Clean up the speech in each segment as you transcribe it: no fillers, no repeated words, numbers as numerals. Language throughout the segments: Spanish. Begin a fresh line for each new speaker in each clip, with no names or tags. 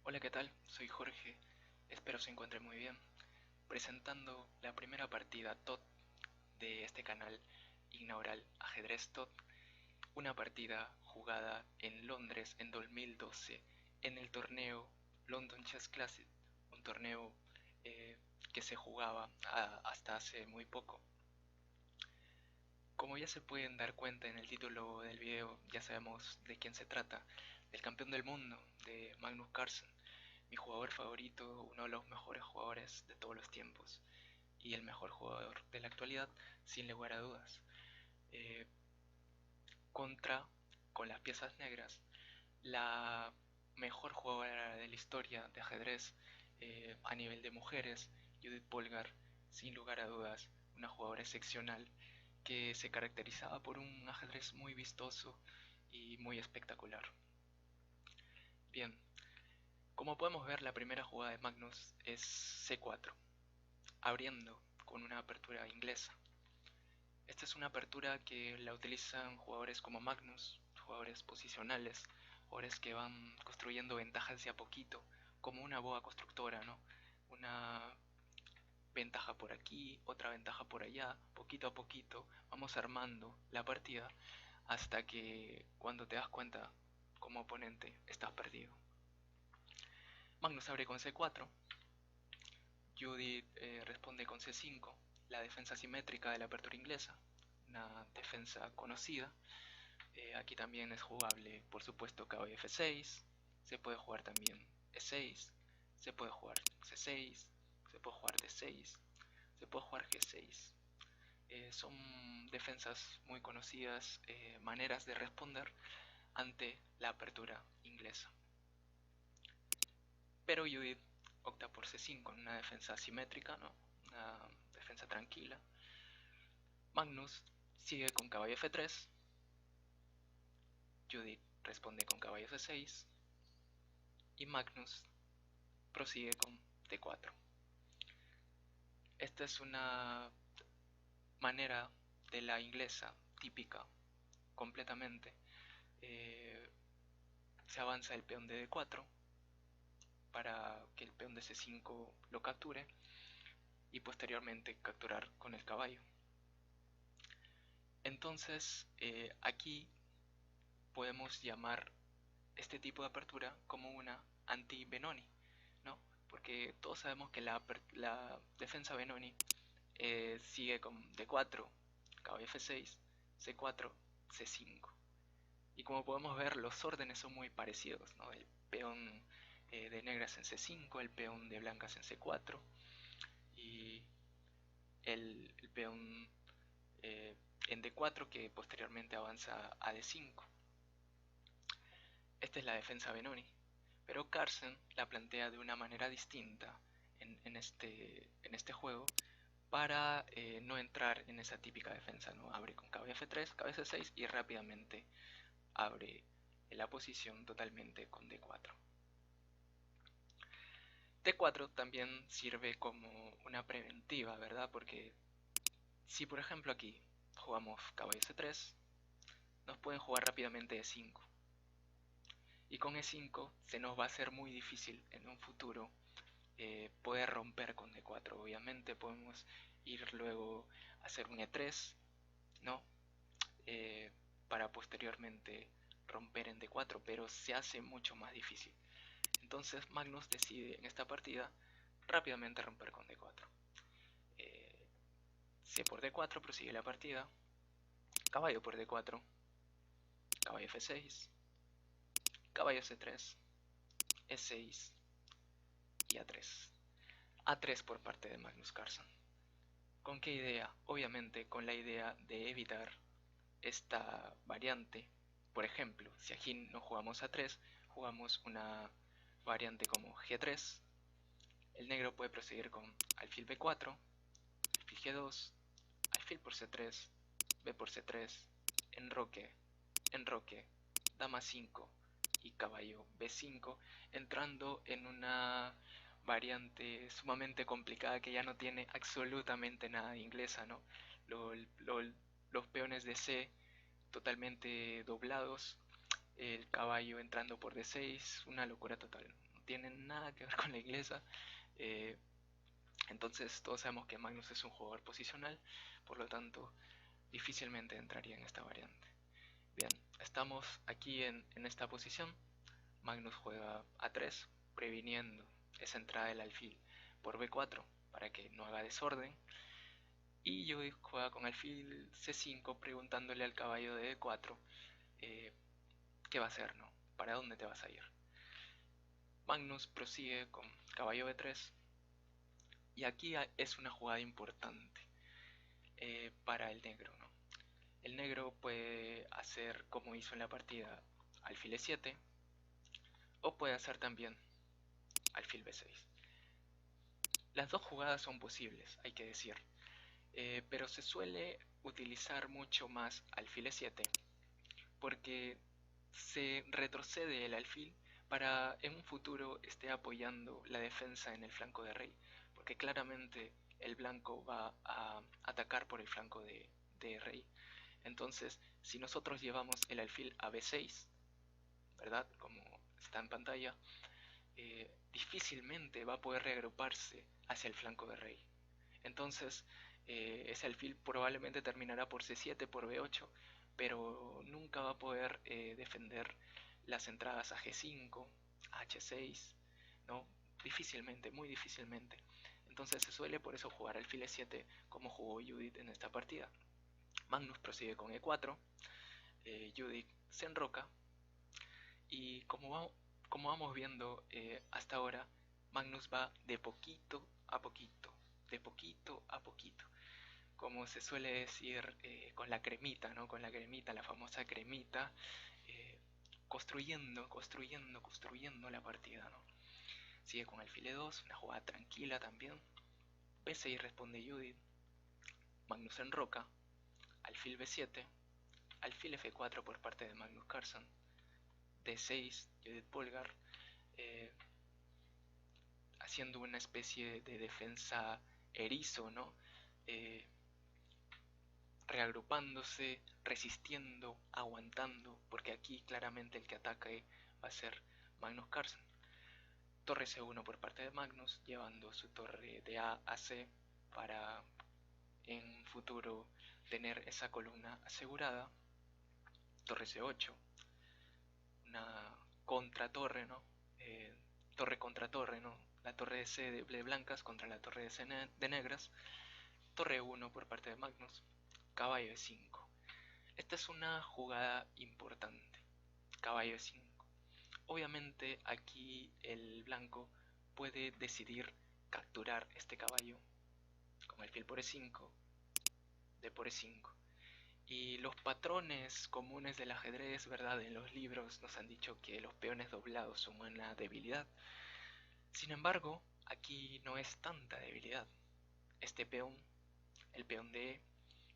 Hola, ¿qué tal? Soy Jorge, espero se encuentre muy bien. Presentando la primera partida TOT de este canal inaugural Ajedrez TOT, una partida jugada en Londres en 2012 en el torneo London Chess Classic, un torneo eh, que se jugaba hasta hace muy poco. Como ya se pueden dar cuenta en el título del video, ya sabemos de quién se trata, del campeón del mundo, de Magnus Carlsen, mi jugador favorito, uno de los mejores jugadores de todos los tiempos y el mejor jugador de la actualidad, sin lugar a dudas. Eh, contra, con las piezas negras, la mejor jugadora de la historia de ajedrez a nivel de mujeres, Judith Polgar, sin lugar a dudas, una jugadora excepcional que se caracterizaba por un ajedrez muy vistoso y muy espectacular. Bien, como podemos ver, la primera jugada de Magnus es C4, abriendo con una apertura inglesa. Esta es una apertura que la utilizan jugadores como Magnus, jugadores posicionales, jugadores que van construyendo ventajas de a poquito, como una boa constructora, ¿no? Una ventaja por aquí, otra ventaja por allá, poquito a poquito, vamos armando la partida hasta que cuando te das cuenta como oponente estás perdido. Magnus abre con C4, Judith responde con C5, la defensa simétrica de la apertura inglesa, una defensa conocida. Aquí también es jugable, por supuesto, caballo F6, se puede jugar también E6, se puede jugar C6, se puede jugar D6, se puede jugar G6. Son defensas muy conocidas, maneras de responder ante la apertura inglesa. Pero Judith opta por C5 en una defensa asimétrica, ¿no? Una defensa tranquila. Magnus sigue con caballo F3, Judith responde con caballo C6 y Magnus prosigue con D4. Esta es una manera de la inglesa típica completamente. Eh, Se avanza el peón de D4 para que el peón de C5 lo capture y posteriormente capturar con el caballo. Entonces aquí podemos llamar este tipo de apertura como una anti-Benoni, ¿no? Porque todos sabemos que la defensa Benoni sigue con D4, caballo F6, C4, C5. Y como podemos ver, los órdenes son muy parecidos, ¿no? El peón de negras en C5, el peón de blancas en C4 y el peón en D4 que posteriormente avanza a D5. Esta es la defensa Benoni, pero Carlsen la plantea de una manera distinta en este juego para no entrar en esa típica defensa, ¿no? Abre con caballo F3, caballo C6 y rápidamente abre la posición totalmente con D4. D4 también sirve como una preventiva, ¿verdad? Porque si por ejemplo aquí jugamos caballo C3, nos pueden jugar rápidamente E5. Y con E5 se nos va a hacer muy difícil en un futuro poder romper con D4. Obviamente podemos ir luego a hacer un E3, ¿no? Eh, para posteriormente romper en D4, pero se hace mucho más difícil. Entonces Magnus decide en esta partida rápidamente romper con D4. C por D4 prosigue la partida, caballo por D4, caballo F6, caballo C3, E6 y A3. A3 por parte de Magnus Carlsen. ¿Con qué idea? Obviamente con la idea de evitar esta variante. Por ejemplo, si aquí no jugamos A3, jugamos una variante como G3. El negro puede proseguir con alfil B4, alfil G2, alfil por C3, B por C3, enroque, enroque, dama 5 y caballo B5, entrando en una variante sumamente complicada que ya no tiene absolutamente nada de inglesa, ¿no? Lo, lo, los peones de C totalmente doblados, el caballo entrando por D6, una locura total. No tiene nada que ver con la inglesa. eh, entonces todos sabemos que Magnus es un jugador posicional, por lo tanto difícilmente entraría en esta variante. Bien, estamos aquí en esta posición. Magnus juega A3, previniendo esa entrada del alfil por B4 para que no haga desorden. Y yo juega con alfil C5 preguntándole al caballo de D4 qué va a hacer, ¿no? ¿Para dónde te vas a ir? Magnus prosigue con caballo B3 y aquí es una jugada importante para el negro, ¿no? El negro puede hacer como hizo en la partida alfil E7 o puede hacer también alfil B6. Las dos jugadas son posibles, hay que decir, pero se suele utilizar mucho más alfil E7 porque se retrocede el alfil para en un futuro esté apoyando la defensa en el flanco de rey, porque claramente el blanco va a atacar por el flanco de rey. Entonces, si nosotros llevamos el alfil a B6, ¿verdad? Como está en pantalla, difícilmente va a poder reagruparse hacia el flanco de rey. Entonces, ese alfil probablemente terminará por C7, por B8, pero nunca va a poder defender las entradas a G5, a H6, ¿no? Difícilmente, muy difícilmente. Entonces se suele por eso jugar alfil E7 como jugó Judith en esta partida. Magnus prosigue con E4, Judith se enroca y como vamos viendo hasta ahora, Magnus va de poquito a poquito, de poquito a poquito. Como se suele decir con la cremita, ¿no? Con la cremita, la famosa cremita, construyendo la partida, ¿no? Sigue con alfil E2, una jugada tranquila también. B6 responde Judith, Magnus enroca, alfil B7, alfil F4 por parte de Magnus Carlsen, D6 Judith Polgar, eh, haciendo una especie de defensa erizo, ¿no? Eh, Reagrupándose, resistiendo, aguantando, porque aquí claramente el que ataque va a ser Magnus Carlsen. Torre C1 por parte de Magnus, llevando su torre de A a C para en futuro tener esa columna asegurada. Torre C8, una contratorre, ¿no? Torre contra torre, ¿no? La torre de C de blancas contra la torre de C de negras. Torre 1 por parte de Magnus. Caballo de 5. Esta es una jugada importante. Caballo de 5. Obviamente aquí el blanco puede decidir capturar este caballo con alfil por E5, D por E5. Y los patrones comunes del ajedrez, ¿verdad? En los libros nos han dicho que los peones doblados son una debilidad. Sin embargo, aquí no es tanta debilidad. Este peón, el peón de E,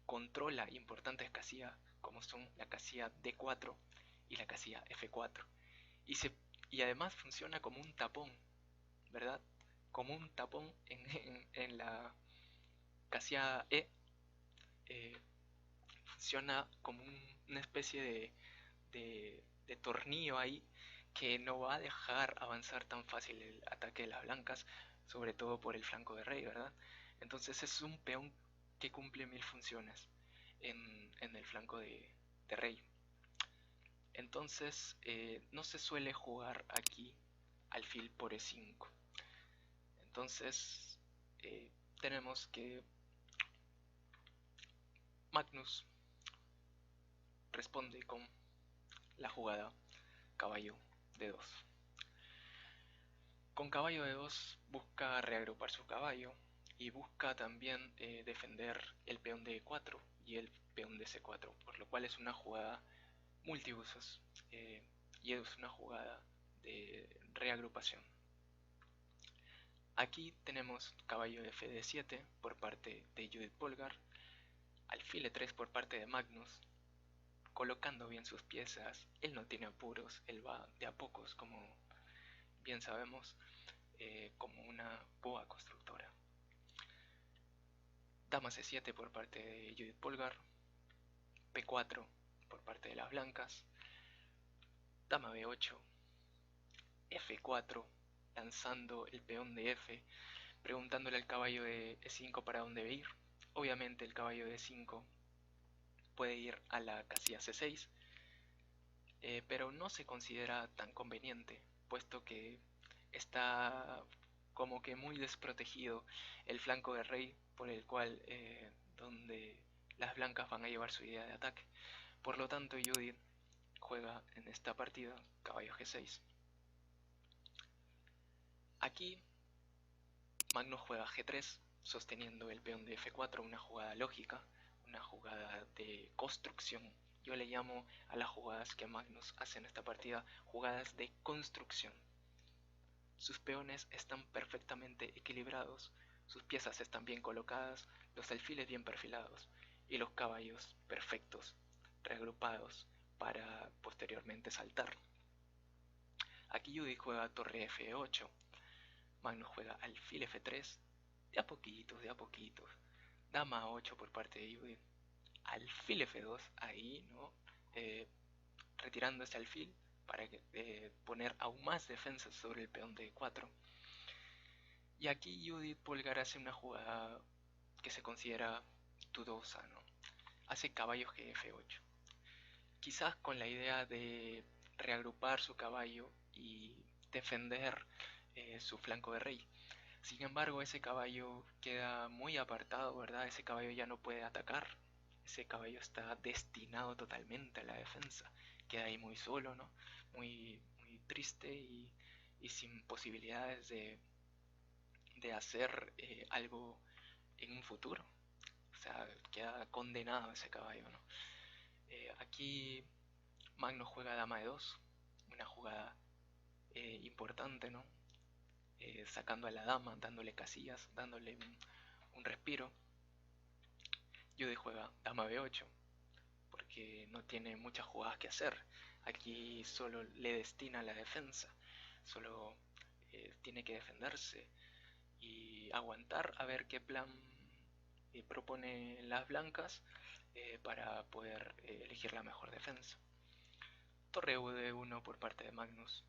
controla importantes casillas como son la casilla D4 y la casilla F4. Y además funciona como un tapón, ¿verdad? Como un tapón en la casilla E. eh, Funciona como una especie de tornillo ahí que no va a dejar avanzar tan fácil el ataque de las blancas, sobre todo por el flanco de rey, ¿verdad? Entonces es un peón que cumple mil funciones en el flanco de rey. Entonces no se suele jugar aquí alfil por E5. Entonces tenemos que Magnus responde con la jugada caballo de 2. Con caballo de 2 busca reagrupar su caballo y busca también defender el peón de E4 y el peón de C4, por lo cual es una jugada multiusos y es una jugada de reagrupación. Aquí tenemos caballo de Fd7 por parte de Judith Polgar, alfil E3 por parte de Magnus, colocando bien sus piezas. Él no tiene apuros, él va de a pocos, como bien sabemos, como una boa constructora. Dama C7 por parte de Judith Polgar, P4 por parte de las blancas, dama b8, f4, lanzando el peón de f, preguntándole al caballo de e5 para dónde debe ir. Obviamente el caballo de e5 puede ir a la casilla c6, pero no se considera tan conveniente, puesto que está como que muy desprotegido el flanco del rey, por el cual donde las blancas van a llevar su idea de ataque. Por lo tanto, Judith juega en esta partida caballo g6. Aquí Magnus juega g3, sosteniendo el peón de f4, una jugada lógica, una jugada de construcción. Yo le llamo a las jugadas que Magnus hace en esta partida jugadas de construcción. Sus peones están perfectamente equilibrados, sus piezas están bien colocadas, los alfiles bien perfilados y los caballos perfectos, reagrupados para posteriormente saltar. Aquí Judith juega torre f8, Magnus juega alfil f3, de a poquitos, dama a8 por parte de Judith, alfil f2, ahí, ¿no? Retirando ese alfil para poner aún más defensas sobre el peón de e4. Y aquí Judith Polgar hace una jugada que se considera dudosa, ¿no? Hace caballo gf8, quizás con la idea de reagrupar su caballo y defender su flanco de rey. Sin embargo, ese caballo queda muy apartado, ¿verdad? Ese caballo ya no puede atacar. Ese caballo está destinado totalmente a la defensa. Queda ahí muy solo, ¿no? Muy triste y sin posibilidades de hacer algo en un futuro. O sea, queda condenado ese caballo, ¿no? Aquí Magnus juega dama de 2, una jugada importante, ¿no? Sacando a la dama, dándole casillas, dándole un respiro. Judith juega dama b8, porque no tiene muchas jugadas que hacer. Aquí solo le destina la defensa, solo tiene que defenderse y aguantar a ver qué plan propone las blancas para poder elegir la mejor defensa. Torre ud1 por parte de Magnus,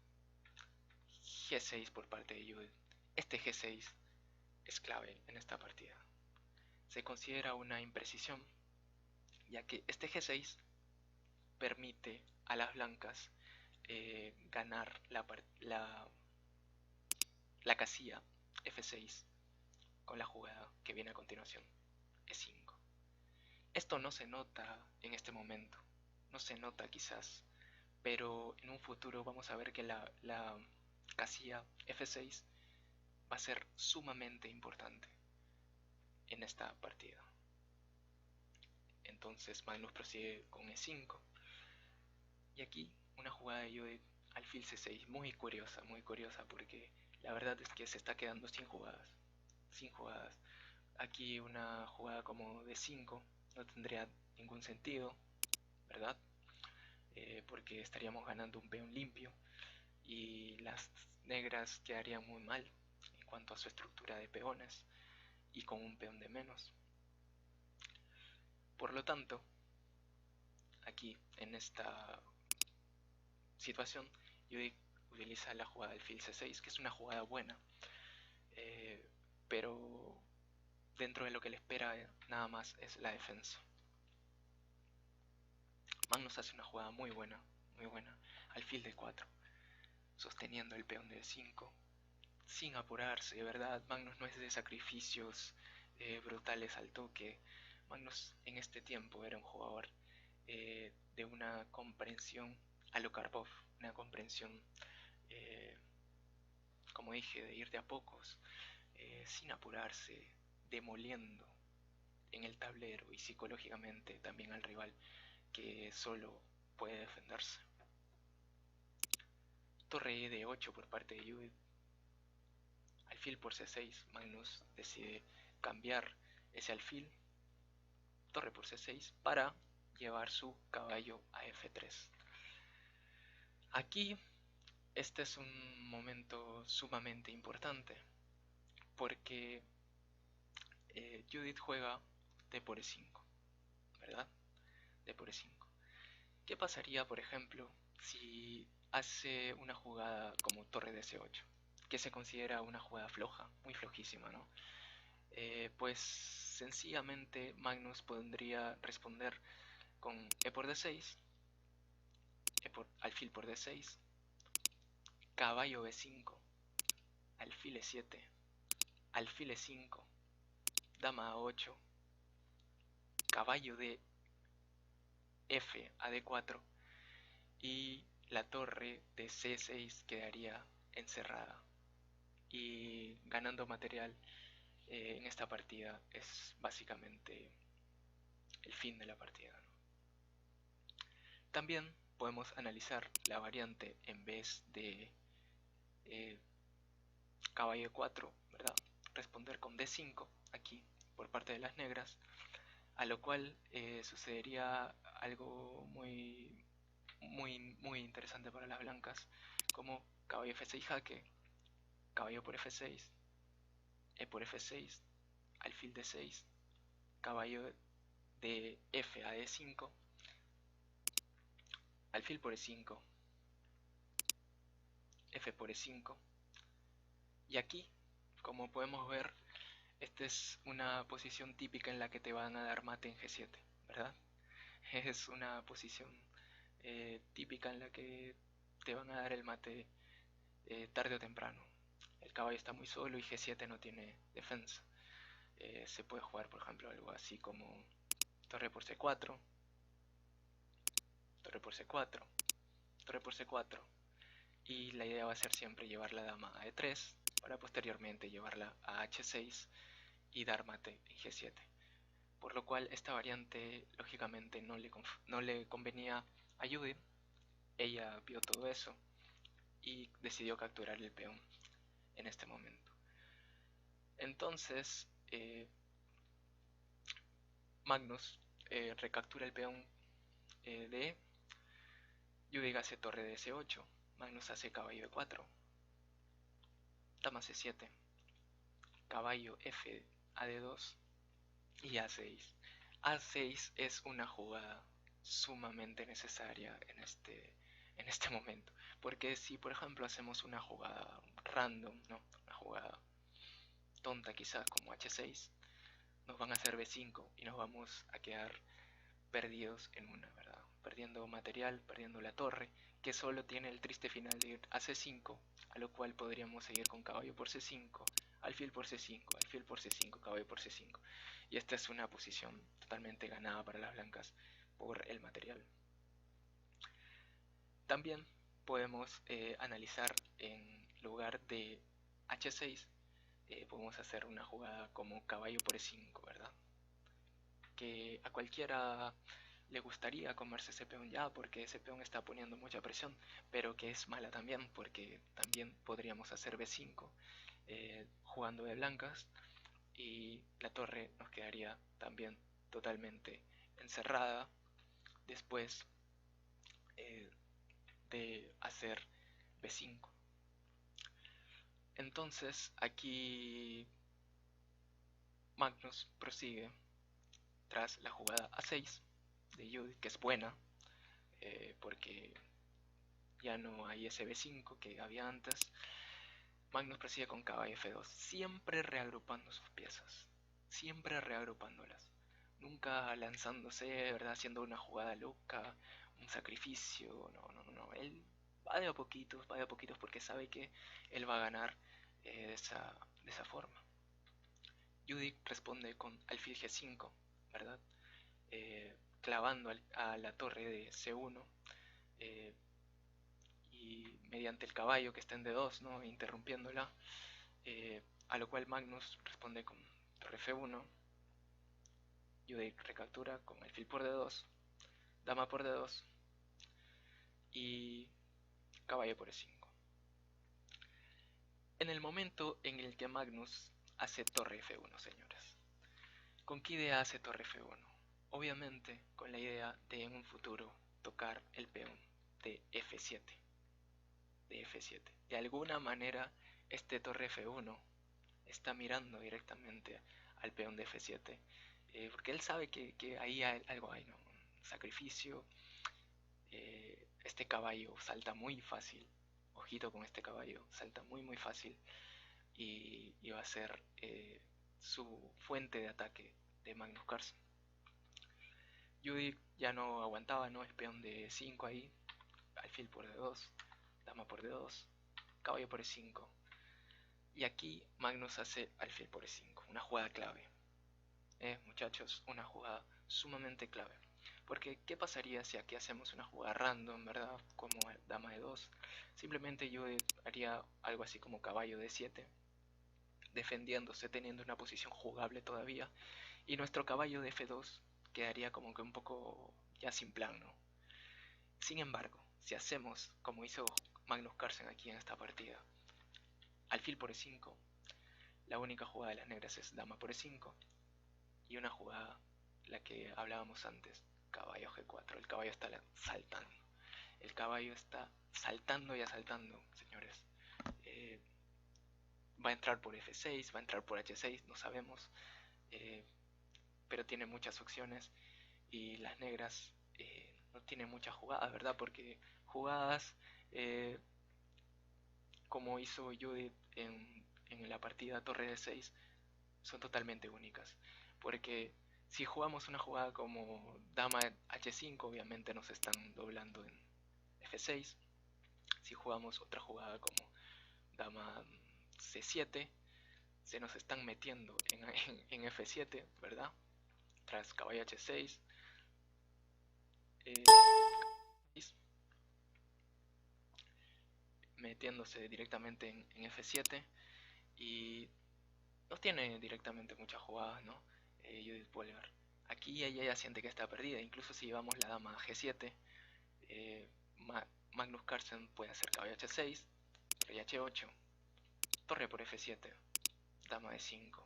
g6 por parte de Judith. Este g6 es clave en esta partida. Se considera una imprecisión, ya que este g6 permite a las blancas ganar la casilla f6 con la jugada que viene a continuación, e5. Esto no se nota en este momento, no se nota quizás, pero en un futuro vamos a ver que la casilla f6 va a ser sumamente importante en esta partida. Entonces Magnus prosigue con e5 y aquí una jugada de Judith alfil c6 muy curiosa porque la verdad es que se está quedando sin jugadas. Aquí una jugada como d5 no tendría ningún sentido, ¿verdad? Porque estaríamos ganando un peón limpio y las negras quedarían muy mal en cuanto a su estructura de peones y con un peón de menos. Por lo tanto, aquí en esta situación, Judith utiliza la jugada alfil c6, que es una jugada buena, pero dentro de lo que le espera nada más es la defensa. Magnus hace una jugada muy buena, alfil d4, sosteniendo el peón de d5, sin apurarse, de verdad. Magnus no es de sacrificios brutales al toque. Magnus en este tiempo era un jugador de una comprensión a lo Karpov, una comprensión, como dije, de ir de a pocos, sin apurarse, demoliendo en el tablero y psicológicamente también al rival que solo puede defenderse. Torre e d8 por parte de Judith, alfil por c6, Magnus decide cambiar ese alfil, torre por c6, para llevar su caballo a f3. Aquí este es un momento sumamente importante porque Judith juega d por e5, ¿verdad? D por e5. ¿Qué pasaría, por ejemplo, si hace una jugada como torre de C8, que se considera una jugada floja, muy flojísima, ¿no? Pues sencillamente Magnus podría responder con E por D6, alfil por D6, caballo B5, alfil E7, alfil E5, dama A8, caballo de F a D4 y la torre de C6 quedaría encerrada. Y ganando material en esta partida es básicamente el fin de la partida, ¿no? También podemos analizar la variante en vez de eh, caballo 4, ¿verdad? Responder con D5 aquí por parte de las negras, a lo cual sucedería algo muy interesante para las blancas, como caballo F6 jaque, caballo por F6, E por F6, alfil D6, caballo de F a D5, alfil por E5, F por E5, y aquí, como podemos ver, esta es una posición típica en la que te van a dar mate en G7, ¿verdad? Es una posición típica en la que te van a dar el mate tarde o temprano. El caballo está muy solo y G7 no tiene defensa. Se puede jugar, por ejemplo, algo así como torre por C4, torre por C4, torre por C4. Y la idea va a ser siempre llevar la dama a E3 para posteriormente llevarla a H6 y dar mate en G7. Por lo cual esta variante lógicamente no le convenía a Judith. Ella vio todo eso y decidió capturar el peón en este momento. Entonces Magnus recaptura el peón de E. Judith hace torre de C8, Magnus hace caballo de 4, dama C7, caballo F a D2 y A6. A6 es una jugada sumamente necesaria en este momento, porque si por ejemplo hacemos una jugada random, ¿no? Una jugada tonta quizás como H6, nos van a hacer B5 y nos vamos a quedar perdidos en una, ¿verdad? Perdiendo material, perdiendo la torre, que solo tiene el triste final de ir a C5, a lo cual podríamos seguir con caballo por C5, alfil por C5, alfil por C5, caballo por C5. Y esta es una posición totalmente ganada para las blancas por el material. También podemos analizar en lugar de H6, podemos hacer una jugada como caballo por E5, ¿verdad? Que a cualquiera le gustaría comerse ese peón ya porque ese peón está poniendo mucha presión, pero que es mala también porque también podríamos hacer B5 jugando de blancas y la torre nos quedaría también totalmente encerrada después de hacer B5. Entonces aquí Magnus prosigue tras la jugada A6 de Judith, que es buena porque ya no hay ese B5 que había antes. Magnus prosigue con caballo F2, siempre reagrupando sus piezas, siempre reagrupándolas, nunca lanzándose, ¿verdad? Haciendo una jugada loca, un sacrificio, no. Él va de a poquitos porque sabe que él va a ganar de esa forma. Judith responde con alfil G5, ¿verdad? Clavando a la torre de C1 y mediante el caballo que está en D2, ¿no? Interrumpiéndola, a lo cual Magnus responde con torre F1, Judith recaptura con alfil por D2, dama por D2 y caballo por E5. En el momento en el que Magnus hace torre F1, señores, ¿con qué idea hace torre F1? Obviamente con la idea de en un futuro tocar el peón de F7. De F7. De alguna manera, este torre F1 está mirando directamente al peón de F7, porque él sabe que ahí hay algo hay, ¿no? Un sacrificio, este caballo salta muy fácil. Ojito con este caballo, salta muy fácil y va a ser su fuente de ataque de Magnus Carlsen. Judith ya no aguantaba, ¿no? Es peón de 5 ahí, alfil por D2, dama por D2, caballo por E5. Y aquí Magnus hace alfil por E5, una jugada clave. Muchachos, una jugada sumamente clave. Porque, ¿qué pasaría si aquí hacemos una jugada random, verdad? Como dama de 2. Simplemente yo haría algo así como caballo de 7, defendiéndose, teniendo una posición jugable todavía. Y nuestro caballo de F2 quedaría como que un poco ya sin plan, ¿no? Sin embargo, si hacemos como hizo Magnus Carlsen aquí en esta partida, alfil por E5, la única jugada de las negras es dama por E5, y una jugada, la que hablábamos antes, caballo G4. El caballo está saltando. El caballo está saltando y asaltando, señores. Va a entrar por F6, va a entrar por H6, no sabemos. Pero tiene muchas opciones. Y las negras no tienen muchas jugadas, ¿verdad? Porque jugadas como hizo Judith en la partida torre de 6 son totalmente únicas. Porque si jugamos una jugada como dama H5, obviamente nos están doblando en F6. Si jugamos otra jugada como dama C7, se nos están metiendo en F7, ¿verdad? Tras caballo H6, metiéndose directamente en F7, y no tiene directamente muchas jugadas, ¿no? Judith Polgar. Aquí ella ya siente que está perdida, incluso si llevamos la dama a G7, Magnus Carlsen puede hacer caballo H6, rey H8, torre por F7, dama E5,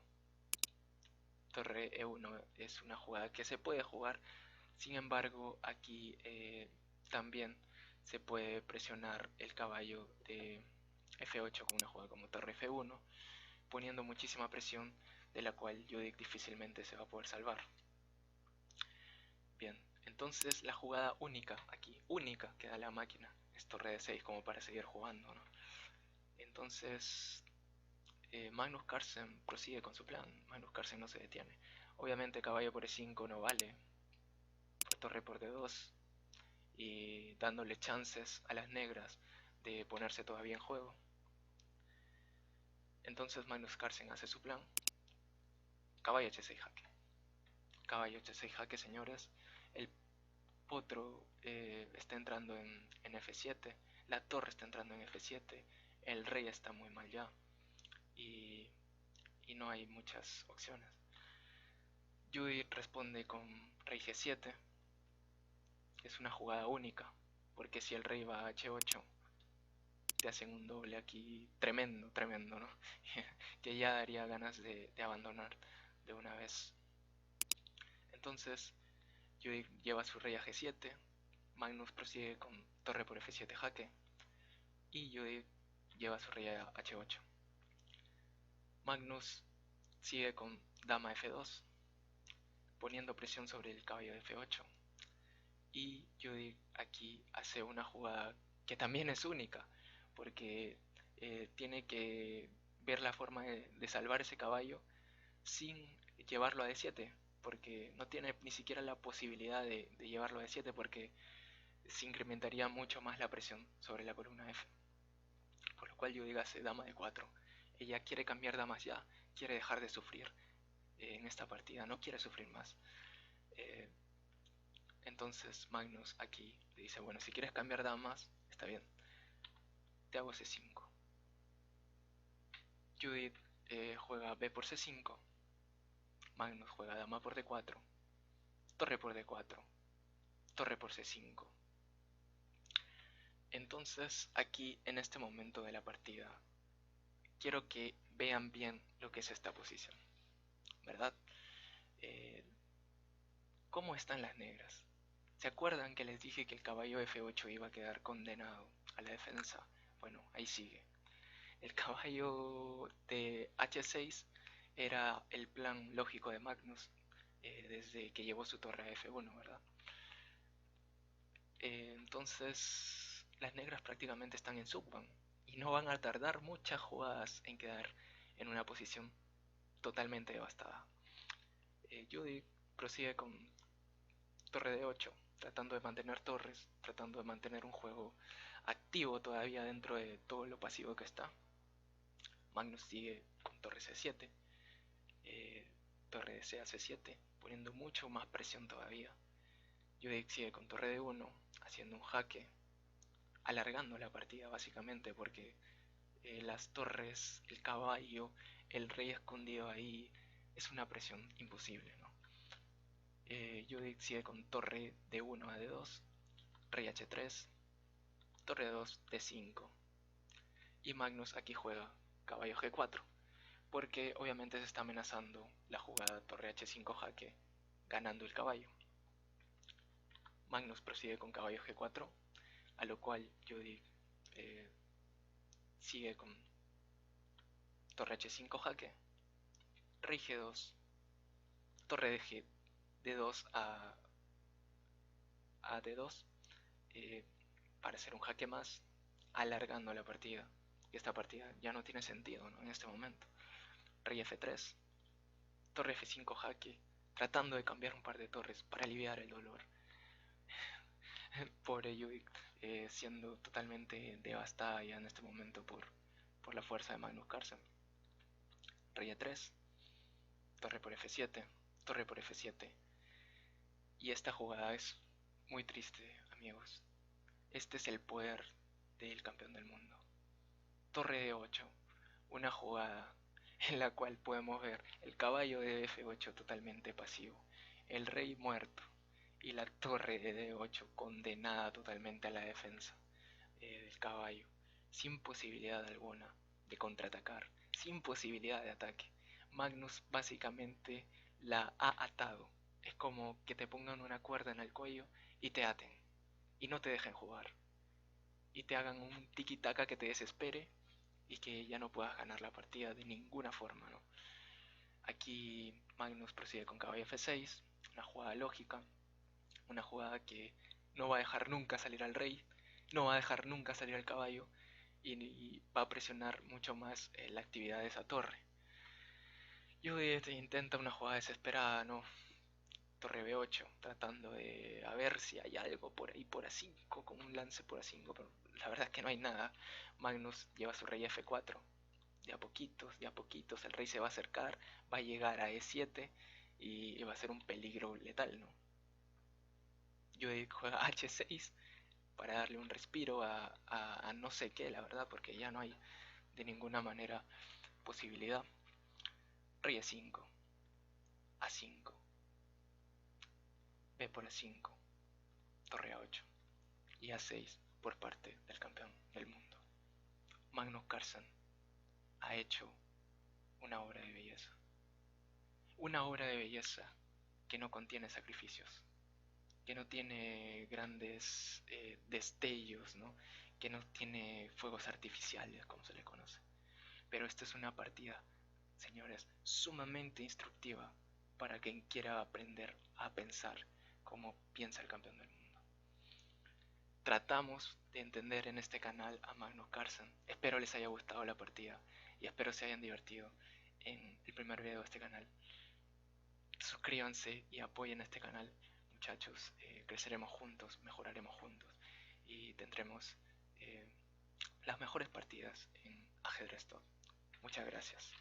torre E1 es una jugada que se puede jugar. Sin embargo, aquí también se puede presionar el caballo de F8 con una jugada como torre F1, poniendo muchísima presión de la cual Judith difícilmente se va a poder salvar. Bien, entonces la jugada única aquí, única que da la máquina, es torre de 6 como para seguir jugando, ¿no? Entonces Magnus Carlsen prosigue con su plan. Magnus Carlsen no se detiene. Obviamente caballo por E5 no vale, por torre por D2, y dándole chances a las negras de ponerse todavía en juego. Entonces Magnus Carlsen hace su plan. Caballo H6 jaque. Caballo H6 jaque, señores. El potro está entrando en F7. La torre está entrando en F7. El rey está muy mal ya. Y no hay muchas opciones. Judith responde con rey G7. Es una jugada única, porque si el rey va a H8, te hacen un doble aquí tremendo, tremendo, ¿no? Que ya daría ganas de abandonar de una vez. Entonces, Judith lleva su rey a G7, Magnus prosigue con torre por F7 jaque, y Judith lleva su rey a H8. Magnus sigue con dama F2, poniendo presión sobre el caballo de F8, y Judith aquí hace una jugada que también es única, porque tiene que ver la forma de salvar ese caballo sin llevarlo a D7, porque no tiene ni siquiera la posibilidad de llevarlo a D7, porque se incrementaría mucho más la presión sobre la columna F. Por lo cual Judith hace dama de 4. Ella quiere cambiar damas ya, quiere dejar de sufrir en esta partida, no quiere sufrir más. Entonces Magnus aquí le dice, bueno, si quieres cambiar damas, está bien, te hago C5. Judith juega B por C5, Magnus juega dama por D4, torre por D4, torre por C5. Entonces aquí en este momento de la partida quiero que vean bien lo que es esta posición, ¿verdad? ¿Cómo están las negras? ¿Se acuerdan que les dije que el caballo F8 iba a quedar condenado a la defensa? Bueno, ahí sigue. El caballo de H6 era el plan lógico de Magnus desde que llevó su torre a F1, ¿verdad? Entonces las negras prácticamente están en subban y no van a tardar muchas jugadas en quedar en una posición totalmente devastada. Judy prosigue con torre de 8, tratando de mantener torres, tratando de mantener un juego activo todavía dentro de todo lo pasivo que está. Magnus sigue con torre C7, eh, torre de C a C7, poniendo mucho más presión todavía. Judy sigue con torre de 1, haciendo un jaque, alargando la partida básicamente porque las torres, el caballo, el rey escondido ahí, es una presión imposible, ¿no? Judith sigue con torre D1 a D2, rey H3, torre D2 D5 y Magnus aquí juega caballo G4 porque obviamente se está amenazando la jugada torre H5 jaque ganando el caballo. Magnus prosigue con caballo G4 a lo cual Judith sigue con torre H5 jaque, rey G2, torre de G D2 a D2 para hacer un jaque más, alargando la partida. Y esta partida ya no tiene sentido, ¿no? En este momento. Rey F3, torre F5 jaque, tratando de cambiar un par de torres para aliviar el dolor. Pobre Judith, siendo totalmente devastada ya en este momento por la fuerza de Magnus Carlsen. Rey E3, torre por F7, torre por F7. Y esta jugada es muy triste, amigos. Este es el poder del campeón del mundo. Torre de 8, una jugada en la cual podemos ver el caballo de F8 totalmente pasivo, el rey muerto y la torre de D8 condenada totalmente a la defensa del caballo, sin posibilidad alguna de contraatacar, sin posibilidad de ataque. Magnus básicamente la ha atado. Es como que te pongan una cuerda en el cuello y te aten y no te dejen jugar y te hagan un tiki-taka que te desespere y que ya no puedas ganar la partida de ninguna forma, ¿no? Aquí Magnus prosigue con caballo F6, una jugada lógica, una jugada que no va a dejar nunca salir al rey, no va a dejar nunca salir al caballo y va a presionar mucho más la actividad de esa torre. Judith intenta una jugada desesperada, ¿no? Torre B8, tratando de a ver si hay algo por ahí por A5, con un lance por A5, pero la verdad es que no hay nada. Magnus lleva su rey F4, de a poquitos, el rey se va a acercar, va a llegar a E7 y va a ser un peligro letal, ¿no? Judith juega H6 para darle un respiro a no sé qué, la verdad, porque ya no hay de ninguna manera posibilidad. Rey E5, A5, B por A5, torre A8 y A6 por parte del campeón del mundo. Magnus Carlsen ha hecho una obra de belleza. Una obra de belleza que no contiene sacrificios, que no tiene grandes destellos, ¿no? Que no tiene fuegos artificiales, como se le conoce. Pero esta es una partida, señores, sumamente instructiva para quien quiera aprender a pensar como piensa el campeón del mundo. Tratamos de entender en este canal a Magnus Carlsen. Espero les haya gustado la partida y espero se hayan divertido en el primer video de este canal. Suscríbanse y apoyen este canal, muchachos. Creceremos juntos, mejoraremos juntos y tendremos las mejores partidas en ajedrez top. Muchas gracias.